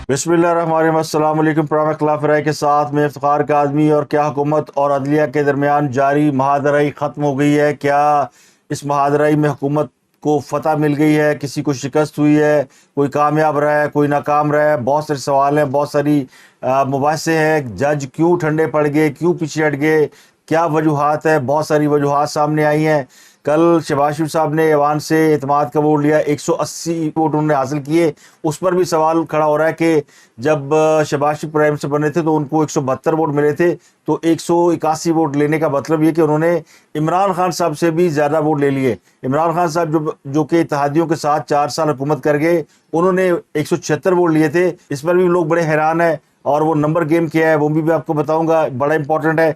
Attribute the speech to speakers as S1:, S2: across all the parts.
S1: बिस्मिल्लाहिर्रहमानिर्रहीम। अस्सलाम वालेकुम। प्रोग्राम इख्तिलाफ राय के साथ में इफ्तिखार काज़मी। और क्या हुकूमत और अदलिया के दरमियान जारी महादराई ख़त्म हो गई है? क्या इस महादराई में हुकूमत को फतह मिल गई है, किसी को शिकस्त हुई है, कोई कामयाब रहा है, कोई नाकाम रहा है? बहुत सारे सवाल हैं, बहुत सारी मुबाहिसे हैं। जज क्यों ठंडे पड़ गए, क्यों पीछे हट गए, क्या वजूहात है? बहुत सारी वजूहात सामने आई हैं। कल शहबाज शरीफ साहब ने ऐवान से एतमाद का वोट लिया, 180 वोट उन्होंने हासिल किए। उस पर भी सवाल खड़ा हो रहा है कि जब शहबाज शरीफ प्राइम मिनिस्टर बने थे तो उनको 172 वोट मिले थे, तो 181 वोट लेने का मतलब ये कि उन्होंने इमरान खान साहब से भी ज़्यादा वोट ले लिए। इमरान खान साहब जो कि इत्तेहादियों के साथ 4 साल हुकूमत कर गए, उन्होंने 176 वोट लिए थे। इस पर भी लोग बड़े हैरान हैं, और वो नंबर गेम क्या है वो भी आपको बताऊंगा, बड़ा इंपॉर्टेंट है।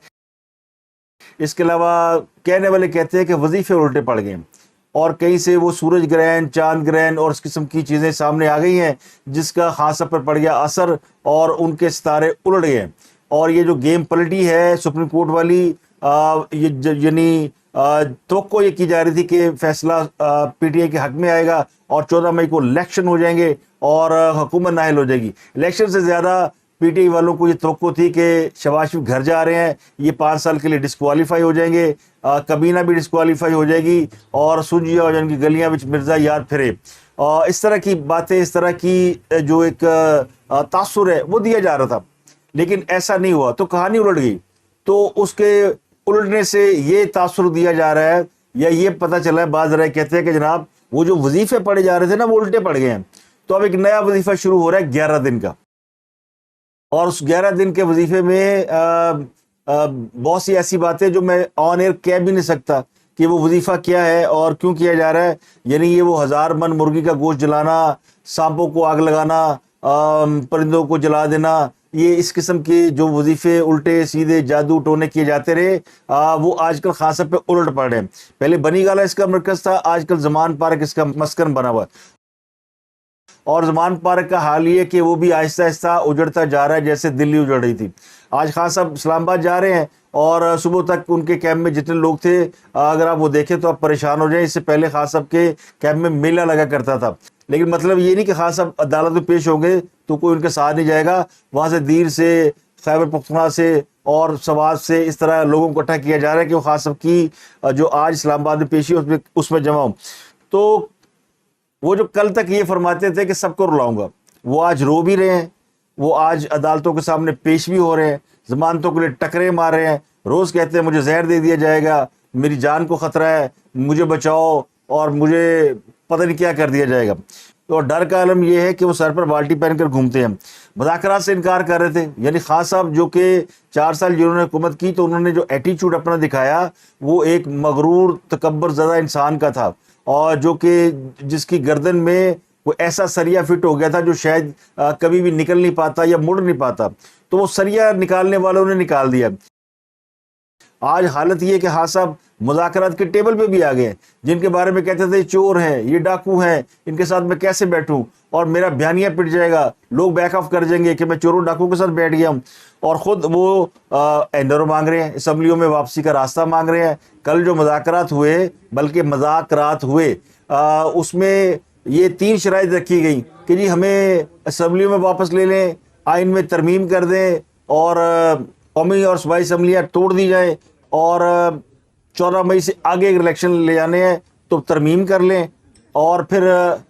S1: इसके अलावा कहने वाले कहते हैं कि वजीफे उल्टे पड़ गए, और कहीं से वो सूरज ग्रहण, चांद ग्रहण और इस किस्म की चीज़ें सामने आ गई हैं जिसका खास सब पर पड़ गया असर, और उनके सितारे उलट गए। और ये जो गेम पलटी है सुप्रीम कोर्ट वाली, यानी तो ये की जा रही थी कि फैसला पीटीआई के हक में आएगा और 14 मई को इलेक्शन हो जाएंगे और हुकूमत नाहिल हो जाएगी। इलेक्शन से ज़्यादा पीटीआई वालों को ये तवक्को थी कि शहबाज शरीफ घर जा रहे हैं, ये 5 साल के लिए डिस्क्वालीफाई हो जाएंगे, कबीना भी डिस्क्वालीफाई हो जाएगी, और सुजिया और जिनकी गलियां विच मिर्ज़ा यार फिरे। इस तरह की बातें, इस तरह की जो एक तासुर है वो दिया जा रहा था, लेकिन ऐसा नहीं हुआ तो कहानी उलट गई। तो उसके उलटने से ये तासुर दिया जा रहा है, या ये पता चला है, बाज़ राय कहते हैं कि जनाब वो जो वजीफे पढ़े जा रहे थे ना वो उल्टे पड़ गए हैं। तो अब एक नया वजीफा शुरू हो रहा है 11 दिन का, और उस 11 दिन के वजीफे में बहुत सी ऐसी बातें जो मैं ऑन एयर कह भी नहीं सकता कि वो वजीफा क्या है और क्यों किया जा रहा है। यानी ये वो 1000 मन मुर्गी का गोश्त जलाना, सांपों को आग लगाना, परिंदों को जला देना, ये इस किस्म के जो वजीफे उल्टे सीधे जादू टोने किए जाते रहे, वो आजकल खास तौर पे उलट पड़ रहे हैं। पहले बनी गाला इसका मरकज था, आजकल जमान पार्क इसका मस्कन बना हुआ है। और जमान पार्क का हाल ये कि वो भी आहिस्ता आहिस्ता उजड़ता जा रहा है, जैसे दिल्ली उजड़ रही थी। आज खान साहब इस्लामाबाद जा रहे हैं, और सुबह तक उनके कैंप में जितने लोग थे, अगर आप वो देखें तो आप परेशान हो जाएं। इससे पहले खान साहब के कैंप में मेला लगा करता था, लेकिन मतलब ये नहीं कि खान साहब अदालत में पेश होंगे तो कोई उनके साथ नहीं जाएगा। वहाँ से दीर से, खैबर पख्तूनख्वा से और सवात से इस तरह लोगों को इकट्ठा किया जा रहा है कि वो खान साहब की जो आज इस्लामाबाद में पेशी उसमें जमा हो। तो वो जो कल तक ये फरमाते थे कि सबको रुलाऊंगा, वो आज रो भी रहे हैं, वो आज अदालतों के सामने पेश भी हो रहे हैं, जमानतों के लिए टकरे मार रहे हैं। रोज़ कहते हैं मुझे जहर दे दिया जाएगा, मेरी जान को ख़तरा है, मुझे बचाओ, और मुझे पता नहीं क्या कर दिया जाएगा। तो डर का आलम यह है कि वो सर पर बाल्टी पहनकर घूमते हैं। मुज़ाकरात से इनकार कर रहे थे, यानी खान साहब जो कि 4 साल जिन्होंने हुकूमत की, तो उन्होंने जो एटीट्यूड अपना दिखाया वो एक मगरूर तकब्बर ज़दा इंसान का था, और जो कि जिसकी गर्दन में वो ऐसा सरिया फिट हो गया था जो शायद कभी भी निकल नहीं पाता या मुड़ नहीं पाता। तो वो सरिया निकालने वालों ने निकाल दिया। आज हालत ये कि हाँ साहब मुज़ाकरात के टेबल पे भी आ गए, जिनके बारे में कहते थे चोर हैं, ये डाकू हैं, इनके साथ मैं कैसे बैठूं और मेरा बयानिया पिट जाएगा, लोग बैक ऑफ कर देंगे कि मैं चोरों डाकू के साथ बैठ गया हूँ। और ख़ुद वो एंडर मांग रहे हैं, असम्बलियों में वापसी का रास्ता मांग रहे हैं। कल जो मुज़ाकरात हुए, बल्कि मज़ाकरात हुए, उसमें ये 3 शराइत रखी गई कि जी हमें असम्बलियों में वापस ले लें, आइन में तरमीम कर दें, और कौमी और सूबाई असम्बलियाँ तोड़ दी जाए, और 14 मई से आगे इलेक्शन ले जाने हैं तो तरमीम कर लें, और फिर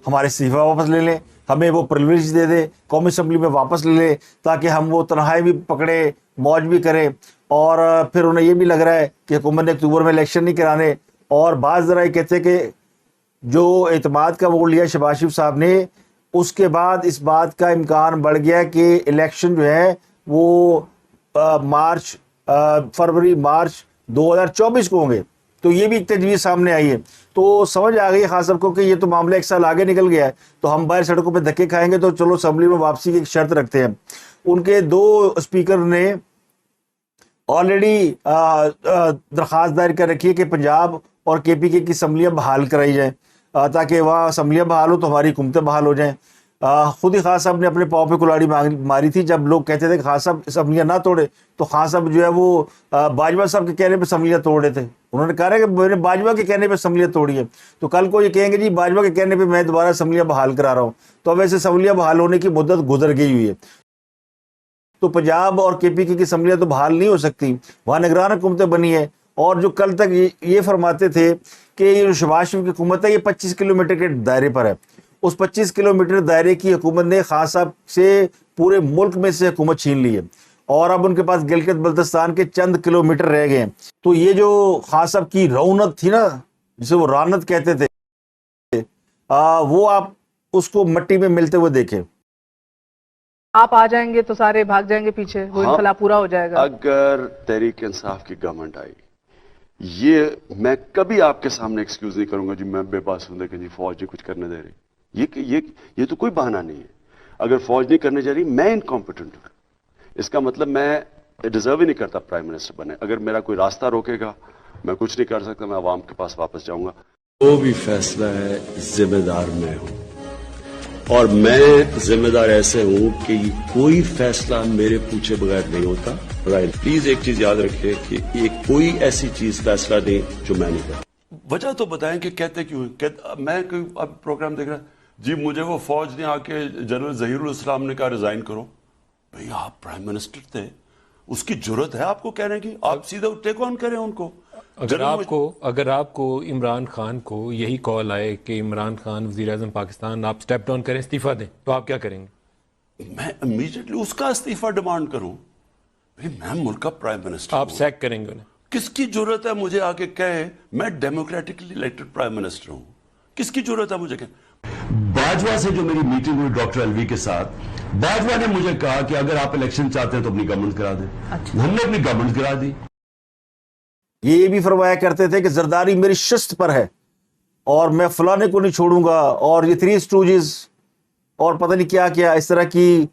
S1: हमारे इस्तीफ़ा वापस ले लें, हमें वो प्रिविलेज दे दे, कौमी असम्बली में वापस ले लें, ताकि हम वो तनहाई भी पकड़े, मौज भी करें। और फिर उन्हें ये भी लग रहा है कि हुकूमत ने अक्टूबर में इलेक्शन नहीं कराने। और बाज़ ज़रा कहते हैं कि जो एतमाद का वोट लिया शहबाज शरीफ साहब ने, उसके बाद इस बात का इम्कान बढ़ गया कि इलेक्शन जो है वो फरवरी मार्च 2024 को होंगे। तो ये भी एक तजवीज़ सामने आई है। तो समझ आ गई खास सबको कि ये तो मामला 1 साल आगे निकल गया है, तो हम बाहर सड़कों पे धक्के खाएंगे, तो चलो असम्बली में वापसी की एक शर्त रखते हैं। उनके 2 स्पीकर ने ऑलरेडी दरख्वास्त दायर कर रखी है कि पंजाब और केपीके की असम्बलियाँ बहाल कराई जाएँ, ताकि वहाँ असम्बलियाँ बहाल हो तो हमारी हुकूमतें बहाल हो जाएँ। خود ہی خان صاحب نے اپنے پاؤں پہ کلاڑی ماری تھی جب لوگ کہتے تھے کہ خان صاحب اسمبلیاں نہ توڑے، تو خان صاحب جو ہے وہ باجوہ صاحب کے کہنے پہ اسمبلیاں توڑ رہے تھے. انہوں نے کہا ہے کہ میں نے باجوہ کے کہنے پہ اسمبلیاں توڑی ہیں، تو کل کو یہ کہیں گے جی باجوہ کے کہنے پہ میں دوبارہ اسمبلیاں بحال کرا رہا ہوں. تو اب ایسے اسمبلیاں بحال ہونے کی مدت گزر گئی ہوئی ہے. تو پنجاب اور کے پی کی اسمبلیاں تو بحال نہیں ہو سکتی، وہاں نگران حکومتیں بنی ہیں. اور جو کل تک یہ فرماتے تھے کہ یہ جو شہباز شریف کی حکومت ہے یہ 25 کلومیٹر کے دائرے پر ہے، اس 25 کلومیٹر دائرے کی حکومت نے خان صاحب سے پورے ملک میں سے حکومت چھین لی ہے، اور اب ان کے پاس گلگت بلتستان کے چند کلومیٹر رہ گئے ہیں. تو یہ جو خان صاحب کی رونت تھی نا، جسے وہ رانت کہتے تھے، وہ آپ اس کو مٹی میں ملتے ہوئے دیکھیں.
S2: آپ آ جائیں گے تو سارے بھاگ جائیں گے پیچھے، وہ انقلاب پورا ہو جائے گا.
S3: اگر تحریک انصاف کی گورنمنٹ آئی، یہ میں کبھی آپ کے سامنے ایکسکیوز نہیں کروں گا جی میں بے بس ہوں کہ جی فوج جی کچھ کرنے دے رہی. یہ تو کوئی بہانہ نہیں ہے. اگر فوج نہیں کرنے جا رہی، میں انکمپیٹنٹ ہوں، اس کا مطلب میں ڈیزرو ہی نہیں کرتا پرائم منسٹر بنے. اگر میرا کوئی راستہ روکے گا میں کچھ نہیں کر سکتا، میں عوام کے پاس واپس جاؤں گا.
S4: جو بھی فیصلہ ہے ذمہ دار میں ہوں، اور میں ذمہ دار ایسے ہوں کہ کوئی فیصلہ میرے پوچھے بغیر نہیں ہوتا. پلیز ایک چیز یاد رکھیں کہ کوئی ایسی چیز فیصلہ نہیں جو میں نہیں کرتا.
S3: وجہ تو بتائیں کہ کہتے کیوں ہیں. میں کوئی اب پروگرام دیکھ رہا جی مجھے وہ فوج نے آ کے جنرل ظہیر الاسلام نے کہا ریزائن کرو. بھئی آپ پرائم منسٹر تھے، اس کی جرت ہے آپ کو کہنے کی؟ آپ سیدھا ٹیک آن کریں ان کو.
S5: اگر آپ کو عمران خان کو یہی کال آئے کہ عمران خان وزیر اعظم پاکستان آپ سٹیپ ڈاؤن کریں، استعفیٰ دیں، تو آپ کیا کریں گے؟
S3: میں امیجیٹلی اس کا استعفیٰ ڈیمانڈ کروں. میں ملک کا پرائم منسٹر
S5: آپ سیک کریں گے انہیں؟
S3: کس کی جرت ہے مجھے آ کے کہے میں ڈیموکریٹکلی الیکٹڈ پرائم منسٹر ہوں؟ کس کی جرت ہے مجھے کہ
S4: باجوہ سے جو میری میٹنگ ہوئی ڈاکٹر الوی کے ساتھ، باجوہ نے مجھے کہا کہ اگر آپ الیکشن چاہتے ہیں تو اپنی گورنمنٹ کرا دیں. ہم نے اپنی گورنمنٹ کرا دی.
S1: یہ بھی فرمایا کرتے تھے کہ زرداری میری شست پر ہے اور میں فلانے کو نہیں چھوڑوں گا، اور یہ 3 اسٹوجز اور پتہ نہیں کیا کیا اس طرح کی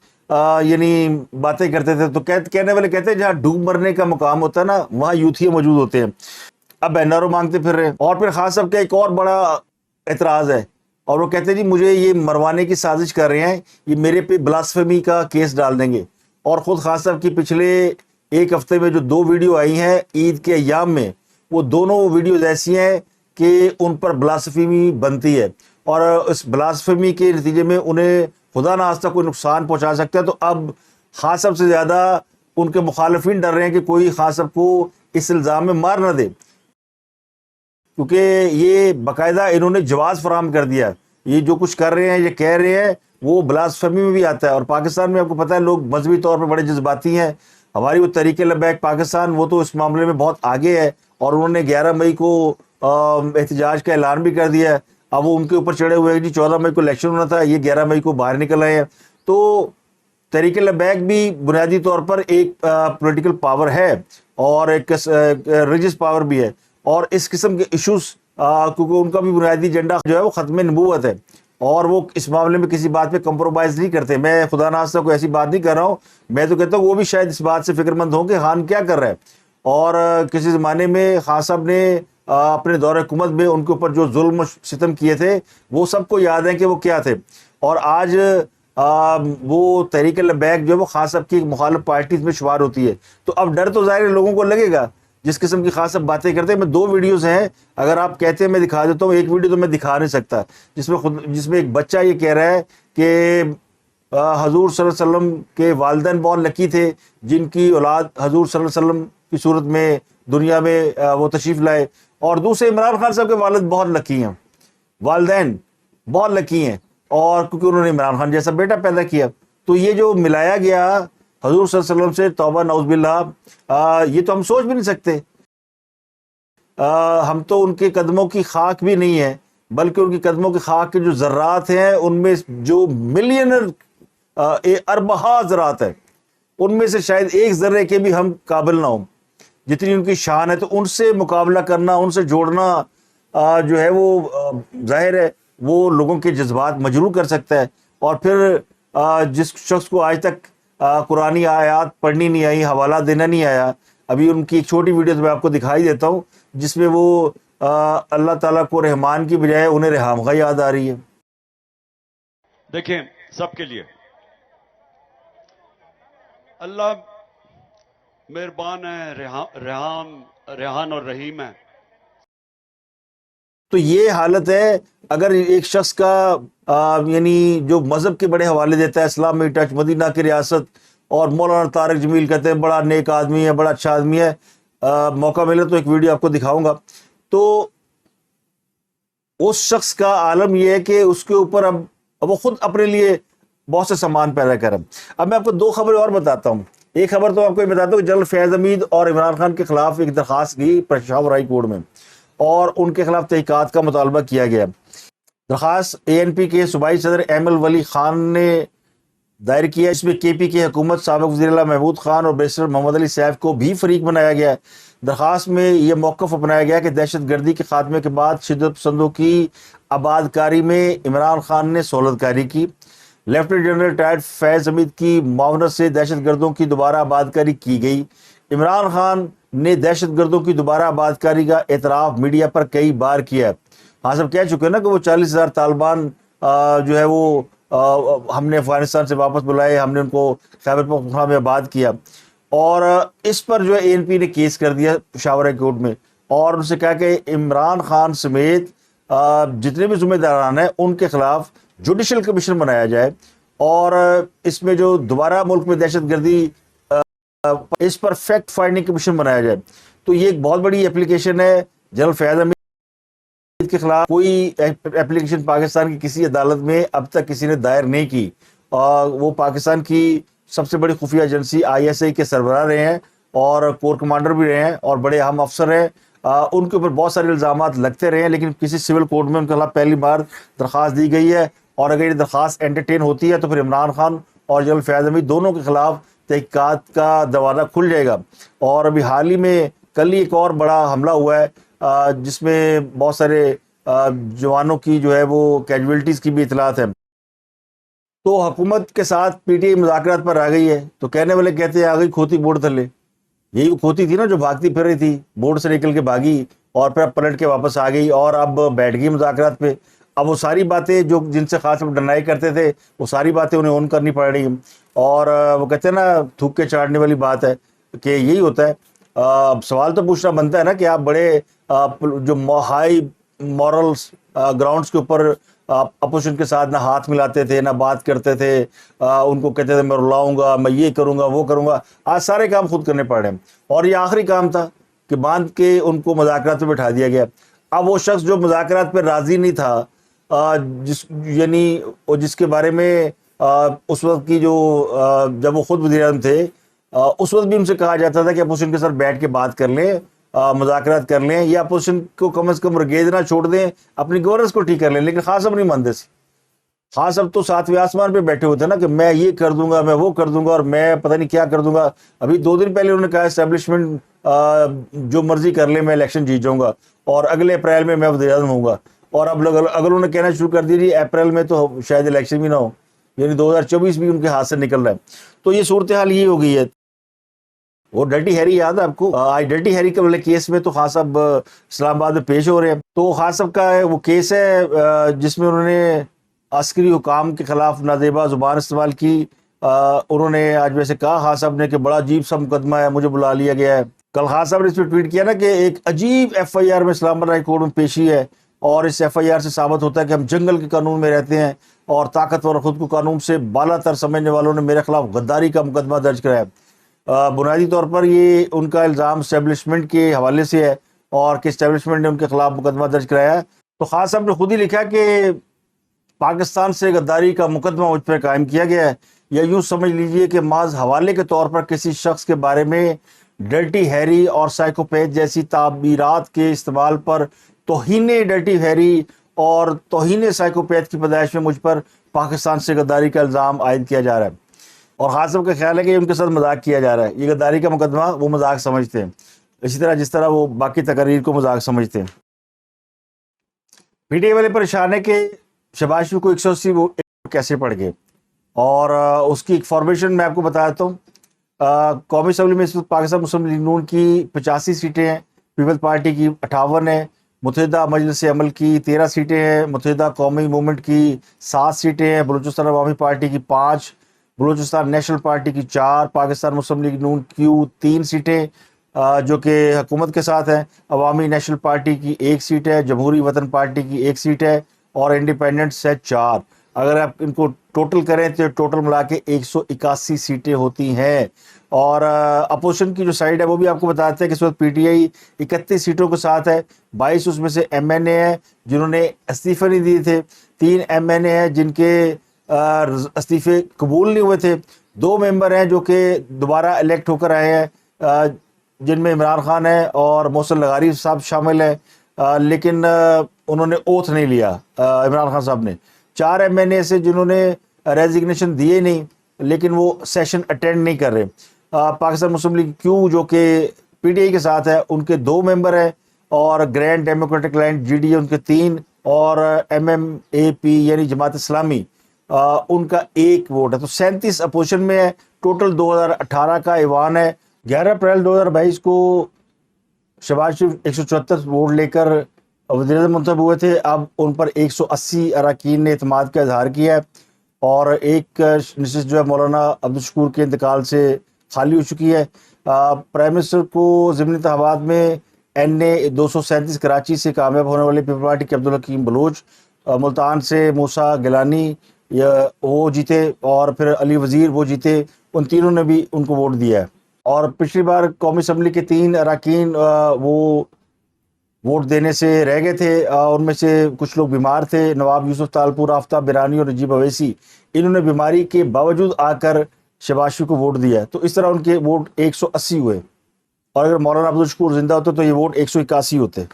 S1: یعنی باتیں کرتے تھے. تو کہنے والے کہتے ہیں جہاں ڈوب مرنے کا مقام ہوتا ہے نا، وہاں یوتھیے موجود ہوتے ہیں. اب این آر او مانگتے پھر رہے ہیں. اور پھر خان صاحب کا ایک اور بڑا اعتراض ہے، اور وہ کہتے ہیں جی مجھے یہ مروانے کی سازش کر رہے ہیں، یہ میرے پہ بلاسفیمی کا کیس ڈال دیں گے. اور خود خان صاحب کی پچھلے ایک ہفتے میں جو 2 ویڈیو آئی ہیں عید کے ایام میں، وہ دونوں ویڈیوز ایسی ہیں کہ ان پر بلاسفیمی بنتی ہے، اور اس بلاسفیمی کے نتیجے میں انہیں خدا نخواستہ کوئی نقصان پہنچا سکتا ہے. تو اب خان صاحب سے زیادہ ان کے مخالفین ڈر رہے ہیں کہ کوئی خان صاحب کو اس الزام میں مار نہ دے، کیونکہ یہ باقاعدہ انہوں نے جواز فراہم کر دیا. یہ جو کچھ کر رہے ہیں، یہ کہہ رہے ہیں، وہ بلاسفیمی میں بھی آتا ہے. اور پاکستان میں آپ کو پتہ ہے لوگ مذہبی طور پہ بڑے جذباتی ہیں. ہماری وہ تحریک لبیک پاکستان، وہ تو اس معاملے میں بہت آگے ہے، اور انہوں نے 11 مئی کو احتجاج کا اعلان بھی کر دیا ہے. اب وہ ان کے اوپر چڑھے ہوئے ہیں جی 14 مئی کو الیکشن ہونا تھا، یہ 11 مئی کو باہر نکل آئے ہیں. تو تحریک لبیک بھی بنیادی طور پر ایک پولیٹیکل پاور ہے اور ایک ریلیجس پاور بھی ہے، اور اس قسم کے ایشوز کیونکہ ان کا بھی بنیادی ایجنڈا جو ہے وہ ختم نبوت ہے، اور وہ اس معاملے میں کسی بات پہ کمپرومائز نہیں کرتے. میں خدا نخواستہ کوئی ایسی بات نہیں کر رہا ہوں، میں تو کہتا ہوں وہ بھی شاید اس بات سے فکر مند ہوں کہ خان کیا کر رہا ہے. اور کسی زمانے میں خان صاحب نے اپنے دور حکومت میں ان کے اوپر جو ظلم و ستم کیے تھے وہ سب کو یاد ہے کہ وہ کیا تھے. اور آج وہ تحریک لبیک جو ہے وہ خان صاحب کی مخالف پارٹیز میں شمار ہوتی ہے. تو اب ڈر تو ظاہر لوگوں کو لگے گا جس قسم کی خان صاحب باتیں کرتے ہیں. میں 2 ویڈیوز ہیں، اگر آپ کہتے ہیں میں دکھا دیتا ہوں. ایک ویڈیو تو میں دکھا نہیں سکتا جس میں ایک بچہ یہ کہہ رہا ہے کہ حضور صلی اللہ علیہ وسلم کے والدین بہت لکی تھے جن کی اولاد حضور صلی اللہ علیہ وسلم کی صورت میں دنیا میں وہ تشریف لائے، اور دوسرے عمران خان صاحب کے والد بہت لکی ہیں، والدین بہت لکی ہیں، اور کیونکہ انہوں نے عمران خان جیسا بیٹا پیدا کیا. تو یہ جو ملایا گیا حضور صلی اللہ علیہ وسلم سے، توبہ نعوذ باللہ، یہ تو ہم سوچ بھی نہیں سکتے. ہم تو ان کے قدموں کی خاک بھی نہیں ہے، بلکہ ان کی قدموں کی خاک کے جو ذرات ہیں ان میں جو ملینر اربہا ذرات ہیں، ان میں سے شاید ایک ذرے کے بھی ہم قابل نہ ہوں جتنی ان کی شان ہے. تو ان سے مقابلہ کرنا، ان سے جوڑنا جو ہے وہ ظاہر ہے وہ لوگوں کے جذبات مجروح کر سکتا ہے. اور پھر جس شخص کو آج تک قرآنی آیات پڑھنی نہیں آئی، حوالہ دینا نہیں آیا، ابھی ان کی ایک چھوٹی ویڈیو میں آپ کو دکھائی دیتا ہوں جس میں وہ اللہ تعالیٰ کو رحمان کی بجائے انہیں رحام کا یاد آ رہی ہے.
S6: دیکھیں
S3: सबके लिए। अल्लाह मेहरबान है, रेहान और रहीम है।
S1: तो ये हालत है। अगर एक शख्स का यानी जो मजहब के बड़े हवाले देता है, इस्लाम में टच, मदीना की रियासत, और मौलाना तारिक जमील कहते हैं बड़ा नेक आदमी है, बड़ा अच्छा आदमी है, मौका मिले तो एक वीडियो आपको दिखाऊंगा। तो उस शख्स का आलम यह है कि उसके ऊपर अब वो खुद अपने लिए बहुत से सामान पैदा करें। अब मैं आपको दो खबरें और बताता हूँ। एक खबर तो आपको ये बताता हूँ कि जनरल फैज़ हमीद और इमरान खान के खिलाफ एक दरख्वास्त गई पेशावर हाई कोर्ट में और उनके खिलाफ तहकीकात का मुतालबा किया गया। दरख्वास्त ANP के सूबाई सदर एमल वली खान ने दायर किया। इसमें KP की हुकूमत, साबिक़ वज़ीर आला महमूद खान और बैरिस्टर मोहम्मद अली सैफ को भी फरीक बनाया गया है। दरख्वास्त में यह मौक़िफ़ अपनाया गया कि दहशत गर्दी के खात्मे के बाद शिद्दत पसंदों की आबादकारी में इमरान खान ने सहूलतकारी की। लेफ्टिनेंट जनरल रिटायर्ड फैज़ हमीद की मावनत से दहशत गर्दों की दोबारा आबादकारी की गई। इमरान खान ने दहशत गर्दों की दोबारा आबादकारी का एतराफ़ मीडिया पर कई बार किया। हाँ, सब कह चुके हैं ना कि वो 40,000 तालिबान जो है वो हमने अफगानिस्तान से वापस बुलाए, हमने उनको खैबर पख्तूनख्वा में आबाद किया। और इस पर जो है ANP ने केस कर दिया पेशावर हाई कोर्ट में और उनसे कहा कि इमरान खान समेत जितने भी जिम्मेदारान हैं उनके खिलाफ जुडिशल कमीशन बनाया जाए और इसमें जो दोबारा मुल्क में दहशत गर्दी इस पर फैक्ट फाइंडिंग कमीशन बनाया जाए। तो ये एक बहुत बड़ी एप्लीकेशन है। जनरल फैज़ हमीद के खिलाफ कोई एप्लीकेशन पाकिस्तान की किसी अदालत में अब तक किसी ने दायर नहीं की। वो पाकिस्तान की सबसे बड़ी खुफिया एजेंसी ISI के सरबराह रहे हैं और कोर कमांडर भी रहे हैं और बड़े अहम अफसर हैं। उनके ऊपर बहुत सारे इल्ज़ामात लगते रहे हैं, लेकिन किसी सिविल कोर्ट में उनके खिलाफ पहली बार दरख्वास्त दी गई है। और अगर ये दरख्वास्त एंटरटेन होती है तो फिर इमरान खान और जनरल फैज़ हमीद दोनों के खिलाफ तहकीकात का दरवाज़ा खुल जाएगा। और अभी हाल ही में कल ही एक और बड़ा हमला हुआ है जिसमें बहुत सारे जवानों की जो है वो कैजुअल्टीज़ की भी इतलात है। तो हुकूमत के साथ PTI मुज़ाकरात पर आ गई है। तो कहने वाले कहते हैं आ गई खोती बोर्ड थले। यही वो खोती थी ना जो भागती फिर रही थी, बोर्ड से निकल के भागी और फिर पलट के वापस आ गई और अब बैठ गई मुज़ाकरात पे। अब वो सारी बातें जो जिनसे खास लोग डिनाई करते थे वो सारी बातें उन्हें ऑन करनी पड़ रही हैं। और वो कहते हैं ना थूक के चाटने वाली बात है कि यही होता है। सवाल तो पूछना बनता है ना कि आप बड़े जो हाई मॉरल्स ग्राउंड्स के ऊपर अपोजिशन के साथ ना हाथ मिलाते थे ना बात करते थे, उनको कहते थे मैं रुलाऊंगा, मैं ये करूंगा वो करूंगा। आज सारे काम खुद करने पड़ रहे हैं और ये आखिरी काम था कि बांध के उनको मुज़ाकरात पे बिठा दिया गया। अब वो शख्स जो मुज़ाकरात पे राज़ी नहीं था, जिसके बारे में उस वक्त की जो जब वो खुद वज़ीर आज़म थे उस वक्त भी उनसे कहा जाता था कि अपोजिशन के साथ बैठ के बात कर लें, मुज़ाकरात कर लें या अपोजिशन को कम से कम रगेदना छोड़ दें, अपनी गवर्नेंस को ठीक कर लें। लेकिन खास अब नहीं मानते थे। खास अब तो सातवें आसमान पे बैठे होते ना कि मैं ये कर दूंगा, मैं वो कर दूंगा और मैं पता नहीं क्या कर दूंगा। अभी 2 दिन पहले उन्होंने कहा एस्टेब्लिशमेंट जो मर्जी कर ले, मैं इलेक्शन जीत जाऊंगा और अगले अप्रैल में मैं वज़ीर आज़म होऊंगा। और अब अगर उन्होंने कहना शुरू कर दिया जी अप्रैल में तो शायद इलेक्शन भी ना हो, यानी 2024 भी उनके हाथ से निकल रहा है। तो ये सूरत हाल ये हो गई है। वो डर्टी हैरी याद है आपको? आज डर्टी हैरी के वाले केस में तो खान साहब इस्लामाबाद में पेश हो रहे हैं। तो खान साहब का वो केस है जिसमें उन्होंने अस्करी हुकाम के खिलाफ नाजेबा जुबान इस्तेमाल की। उन्होंने आज वैसे कहा खान साहब ने कि बड़ा अजीब सा मुकदमा है, मुझे बुला लिया गया है। कल खान साहब ने इस पर ट्वीट किया ना कि एक अजीब FIR में इस्लामाबाद हाई कोर्ट में पेशी है और इस FIR से साबित होता है कि हम जंगल के कानून में रहते हैं और ताकतवर खुद को कानून से बालातर समझने वालों ने मेरे खिलाफ गद्दारी का मुकदमा दर्ज कराया। बुनियादी तौर पर ये उनका इल्ज़ाम इस्टेब्लिशमेंट के हवाले से है और कि इस्टेब्लिशमेंट ने उनके खिलाफ मुकदमा दर्ज कराया है। तो खान साहब ने खुद ही लिखा कि पाकिस्तान से गद्दारी का मुकदमा मुझ पर कायम किया गया है, या यूँ समझ लीजिए कि माज हवाले के तौर पर किसी शख्स के बारे में डर्टी हैरी और साइकोपैथ जैसी ताबीरात के इस्तेमाल पर तौहीने डर्टी हैरी और तौहीने साइकोपैथ की पैदाइश में मुझ पर पाकिस्तान से गद्दारी का इल्ज़ाम आयद किया जा रहा है। और खास साहब का ख्याल है कि उनके साथ मजाक किया जा रहा है। ये गद्दारी का मुकदमा वो मजाक समझते हैं, इसी तरह जिस तरह वो बाकी तकरीर को मजाक समझते हैं। PTI वाले परेशान है कि शहबाज शरीफ को 180 वोट कैसे पड़ गए और उसकी एक फॉर्मेशन मैं आपको बता देता हूँ। कौमी असम्बली में इस वक्त पाकिस्तान मुस्लिम लीग नून की 85 सीटें हैं, पीपल्स पार्टी की 58 है मुत्तहिदा मजलिस अमल की 13 सीटें हैं, मुत्तहिदा कौमी मूवमेंट की 7 सीटें हैं, बलूचिस्तान अवामी पार्टी की 5, बलूचिस्तान नेशनल पार्टी की 4, पाकिस्तान मुस्लिम लीग नून क्यू 3 सीटें जो कि हुकूमत के साथ हैं, अवामी नेशनल पार्टी की 1 सीट है, जमहूरी वतन पार्टी की 1 सीट है और इंडिपेंडेंट्स है 4। अगर आप इनको टोटल करें तो टोटल मिला के 181 सीटें होती हैं। और अपोजिशन की जो साइड है वो भी आपको बताते हैं कि इस वक्त पीटीआई 31 सीटों के साथ है, 22 उसमें से एमएनए है जिन्होंने इस्तीफे नहीं दिए थे, 3 एमएनए हैं जिनके इस्तीफे कबूल नहीं हुए थे, 2 मेंबर हैं जो कि दोबारा इलेक्ट होकर आए हैं जिनमें इमरान खान है और मोहसिन लगारी साहब शामिल है, लेकिन उन्होंने ओथ नहीं लिया इमरान खान साहब ने। 4 एमएनए से जिन्होंने रेजिग्नेशन दिए नहीं लेकिन वो सेशन अटेंड नहीं कर रहे। पाकिस्तान मुस्लिम लीग क्यू जो कि पीटीआई के साथ है उनके 2 मेंबर हैं और ग्रैंड डेमोक्रेटिक लाइन जीडीए उनके 3 और एमएमएपी यानी जमात इस्लामी उनका 1 वोट है। तो 37 अपोजिशन में है। टोटल 2018 का ऐवान है। 11 अप्रैल 2022 को शहबाज शरीफ 174 वोट लेकर वज़ीर-ए-आज़म मुंतखब हुए थे। अब उन पर 180 अरकान ने एतमाद का इजहार किया है और एक नशिस्त जो है मौलाना अब्दुल शकूर के इंतकाल से खाली हो चुकी है। प्राइम मिनिस्टर को ज़िमनी इंतखाबात में NA 237 कराची से कामयाब होने वाले पीपल पार्टी के अब्दुल हकीम बलोच, मुल्तान से मूसा गिलानी वो जीते और फिर अली वज़ीर वो जीते। उन तीनों ने भी उनको वोट दिया है। और पिछली बार कौमी असम्बली के 3 अरकान वो वोट देने से रह गए थे। उनमें से कुछ लोग बीमार थे, नवाब यूसुफ तालपुर, आफ्ताब बिरानी और नजीब अवैसी। इन्होंने बीमारी के बावजूद आकर शहबाज शरीफ को वोट दिया, तो इस तरह उनके वोट 180 हुए और अगर मौलाना अब्दुल शकूर जिंदा होते तो ये वोट 181 होते।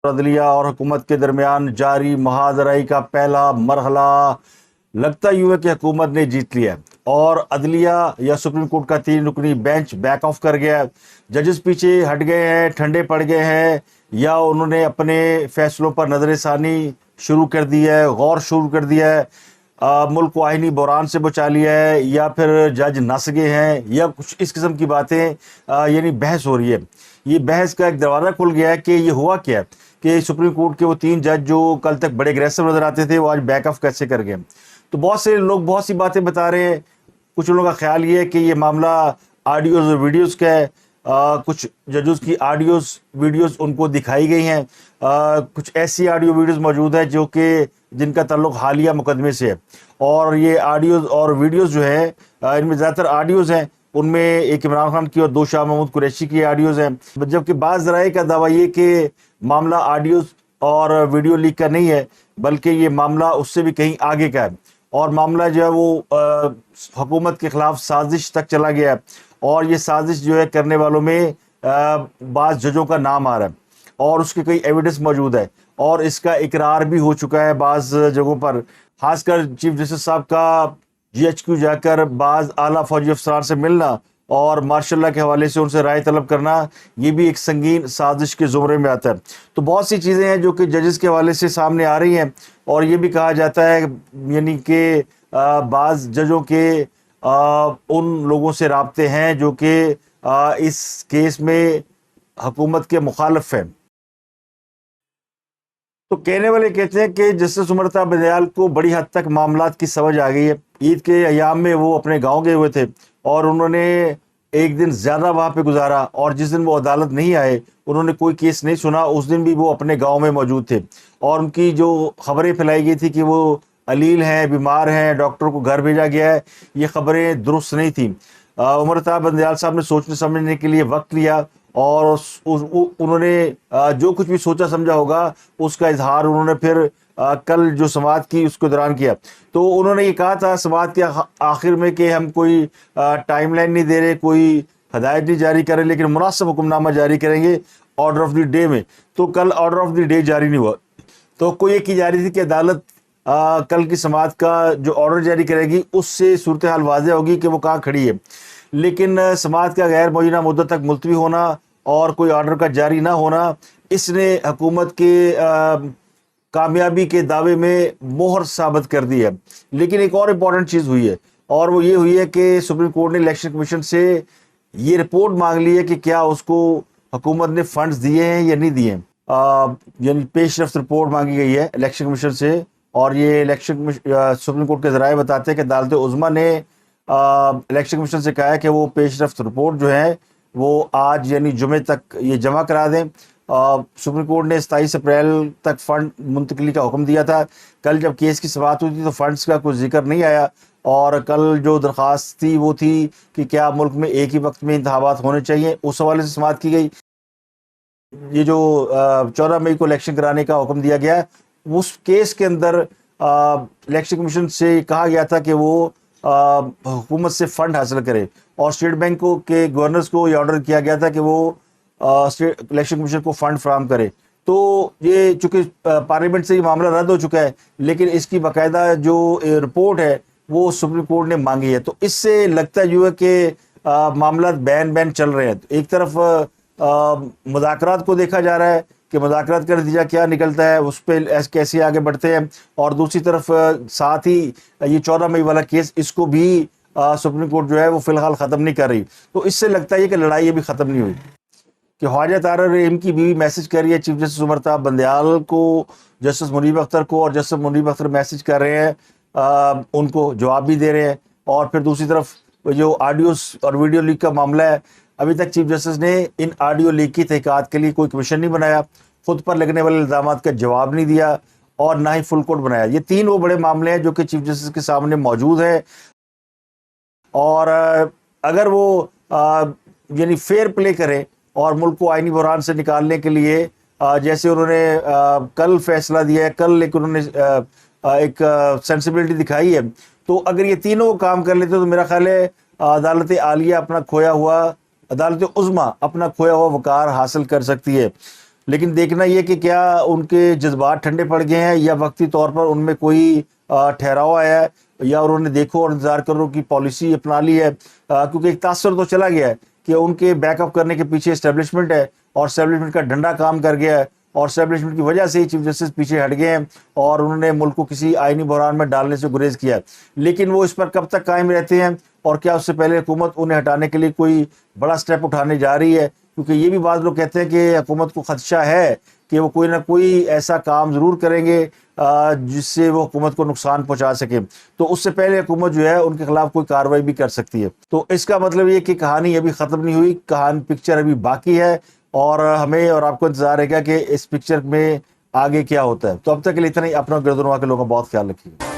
S1: अदलिया और हुकूमत के दरमियान जारी मुहाजराई का पहला मरहला लगता यूं है कि हुकूमत ने जीत लिया है और अदलिया या सुप्रीम कोर्ट का 3 रुकनी बेंच बैक ऑफ कर गया है। जजेस पीछे हट गए हैं, ठंडे पड़ गए हैं या उन्होंने अपने फैसलों पर नजरसानी शुरू कर दी है, गौर शुरू कर दिया है, मुल्क को आईनी बहरान से बचा लिया है या फिर जज नस गए हैं या कुछ इस किस्म की बातें यानी बहस हो रही है। ये बहस का एक दरवाज़ा खुल गया है कि ये हुआ क्या है कि सुप्रीम कोर्ट के वो 3 जज जो कल तक बड़े अग्रेसिव नज़र आते थे वो आज बैक ऑफ कैसे कर गए। तो बहुत से लोग बहुत सी बातें बता रहे हैं। कुछ लोगों का ख्याल ये है कि ये मामला ऑडियोज़ और वीडियोज़ का है। कुछ जजेस की ऑडियोज़ वीडियोज़ उनको दिखाई गई हैं। कुछ ऐसी ऑडियो वीडियोज़ मौजूद है जो कि जिनका ताल्लुक हालिया मुकदमे से है और ये ऑडियोज़ और वीडियोज़ जो है इनमें ज़्यादातर ऑडियोज़ हैं, उनमें एक इमरान खान की और 2 शाह महमूद कुरैशी की ऑडियोज़ हैं। जबकि बाज़ ज़राए का दावा ये कि मामला ऑडियोज़ और वीडियो लीक का नहीं है बल्कि ये मामला उससे भी कहीं आगे का है और मामला जो है वो हुकूमत के ख़िलाफ़ साजिश तक चला गया है और ये साजिश जो है करने वालों में बाज़ जजों का नाम आ रहा है और उसके कई एविडेंस मौजूद है और इसका इकरार भी हो चुका है बाज़ जगहों पर। खासकर चीफ जस्टिस साहब का GHQ जाकर बाज़ आला फौजी अफसरान से मिलना और मार्शल लॉ के हवाले से उनसे राय तलब करना, ये भी एक संगीन साजिश के ज़ुमरे में आता है। तो बहुत सी चीज़ें हैं जो कि जजेस के हवाले से सामने आ रही हैं और ये भी कहा जाता है यानी कि बाज़ जजों के उन लोगों से राब्ते हैं जो कि इस केस में हुकूमत के मुखालिफ हैं। तो कहने वाले कहते हैं कि जस्टिस उमर अता बंदयाल को बड़ी हद तक मामलात की समझ आ गई है। ईद के अयाम में वो अपने गांव गए हुए थे और उन्होंने एक दिन ज़्यादा वहाँ पे गुजारा और जिस दिन वो अदालत नहीं आए उन्होंने कोई केस नहीं सुना, उस दिन भी वो अपने गांव में मौजूद थे और उनकी जो खबरें फैलाई गई थी कि वो अलील हैं, बीमार हैं, डॉक्टर को घर भेजा गया है, ये खबरें दुरुस्त नहीं थी। उमर अता बंदयाल साहब ने सोचने समझने के लिए वक्त लिया और उन्होंने जो कुछ भी सोचा समझा होगा उसका इजहार उन्होंने फिर कल जो समाअत की उसके दौरान किया। तो उन्होंने ये कहा था समाअत के आखिर में कि हम कोई टाइमलाइन नहीं दे रहे, कोई हदायत नहीं जारी कर रहे, लेकिन मुनासिब हुक्मनामा जारी करेंगे ऑर्डर ऑफ द डे में। तो कल ऑर्डर ऑफ द डे जारी नहीं हुआ। तो कोई ये की जा रही थी कि अदालत कल की समाअत का जो ऑर्डर जारी करेगी उससे सूरत हाल वाज़ेह होगी कि वो कहाँ खड़ी है, लेकिन समाअत का गैर मुअय्यना मुद्दत तक मुलतवी होना और कोई ऑर्डर का जारी ना होना इसने हुकूमत के कामयाबी के दावे में मोहर साबित कर दी है। लेकिन एक और इम्पॉर्टेंट चीज़ हुई है और वो ये हुई है कि सुप्रीम कोर्ट ने इलेक्शन कमीशन से ये रिपोर्ट मांग ली है कि क्या उसको हुकूमत ने फंड्स दिए हैं या नहीं दिए हैं। यानी पेश रफ्त रिपोर्ट मांगी गई है इलेक्शन कमीशन से, और ये इलेक्शन सुप्रीम कोर्ट के ज़राए बताते हैं कि अदालत उज़्मा ने इलेक्शन कमीशन से कहा है कि वो पेश रफ्त रिपोर्ट जो है वो आज यानी जुमे तक ये जमा करा दें। सुप्रीम कोर्ट ने 27 अप्रैल तक फ़ंड मुंतकली का हुक्म दिया था। कल जब केस की समाअत हुई थी तो फ़ंड्स का कोई जिक्र नहीं आया, और कल जो दरख्वास्त थी वो थी कि क्या मुल्क में एक ही वक्त में इंतखाबात होने चाहिए, उस हवाले से समाअत की गई। ये जो 14 मई को इलेक्शन कराने का हुक्म दिया गया, उस केस के अंदर इलेक्शन कमीशन से कहा गया था कि वो हुकूमत से फ़ंड हासिल करे, और स्टेट बैंक के गवर्नर्स को ये ऑर्डर किया गया था कि वो इलेक्शन कमीशन को फ़ंड फराहम करे। तो ये चूँकि पार्लियामेंट से ये मामला रद्द हो चुका है, लेकिन इसकी बाकायदा जो रिपोर्ट है वो सुप्रीम कोर्ट ने मांगी है। तो इससे लगता है जो है कि मामला बैन चल रहे हैं। एक तरफ मुज़ाकरात को देखा जा रहा है कि मुज़ाकरात का नतीजा क्या निकलता है, उस पर कैसे आगे बढ़ते हैं, और दूसरी तरफ साथ ही ये 14 मई वाला केस, इसको भी सुप्रीम कोर्ट जो है वो फ़िलहाल ख़त्म नहीं कर रही। तो इससे लगता है कि लड़ाई अभी ख़त्म नहीं हुई। कि ख्वाजा तारिक रहीम की बीवी मैसेज कर रही है चीफ जस्टिस उमर ताब बंदयाल को, जस्टिस मुनीब अख्तर को, और जस्टिस मुनीब अख्तर मैसेज कर रहे हैं, उनको जवाब भी दे रहे हैं। और फिर दूसरी तरफ जो ऑडियो और वीडियो लीक का मामला है, अभी तक चीफ जस्टिस ने इन ऑडियो लीक की तहकीकात के लिए कोई कमीशन नहीं बनाया, खुद पर लगने वाले इल्ज़ामात का जवाब नहीं दिया, और ना ही फुल कोर्ट बनाया। ये तीन वो बड़े मामले हैं जो कि चीफ जस्टिस के सामने मौजूद है। और अगर वो यानी फेयर प्ले करें और मुल्क को आईनी बहरान से निकालने के लिए जैसे उन्होंने कल फैसला दिया है, कल एक उन्होंने एक सेंसिबिलिटी दिखाई है, तो अगर ये तीनों काम कर लेते तो मेरा ख्याल है अदालत आलिया अपना खोया हुआ, अदालत उज़्मा अपना खोया हुआ वक़ार हासिल कर सकती है। लेकिन देखना ये कि क्या उनके जज्बात ठंडे पड़ गए हैं या वक्ती तौर पर उनमें कोई ठहराव आया है, या उन्होंने देखो और इंतज़ार करो की पॉलिसी अपना ली है। क्योंकि एक तासर तो चला गया है कि उनके बैकअप करने के पीछे एस्टेब्लिशमेंट है, और एस्टेब्लिशमेंट का डंडा काम कर गया है, और एस्टेब्लिशमेंट की वजह से ही चीफ जस्टिस पीछे हट गए हैं और उन्होंने मुल्क को किसी आईनी बहरान में डालने से गुरेज किया। लेकिन वो इस पर कब तक कायम रहते हैं, और क्या उससे पहले हुकूमत उन्हें हटाने के लिए कोई बड़ा स्टेप उठाने जा रही है? क्योंकि ये भी बात लोग कहते हैं कि हुकूमत को खदशा है कि वो कोई ना कोई ऐसा काम ज़रूर करेंगे जिससे वो हुकूमत को नुकसान पहुंचा सके, तो उससे पहले हुकूमत जो है उनके खिलाफ कोई कार्रवाई भी कर सकती है। तो इसका मतलब ये कि कहानी अभी ख़त्म नहीं हुई, कहानी पिक्चर अभी बाकी है, और हमें और आपको इंतज़ार रहेगा कि इस पिक्चर में आगे क्या होता है। तो अब तक के लिए इतना ही। अपना गिरदुनवा के लोगों का बहुत ख्याल रखिए।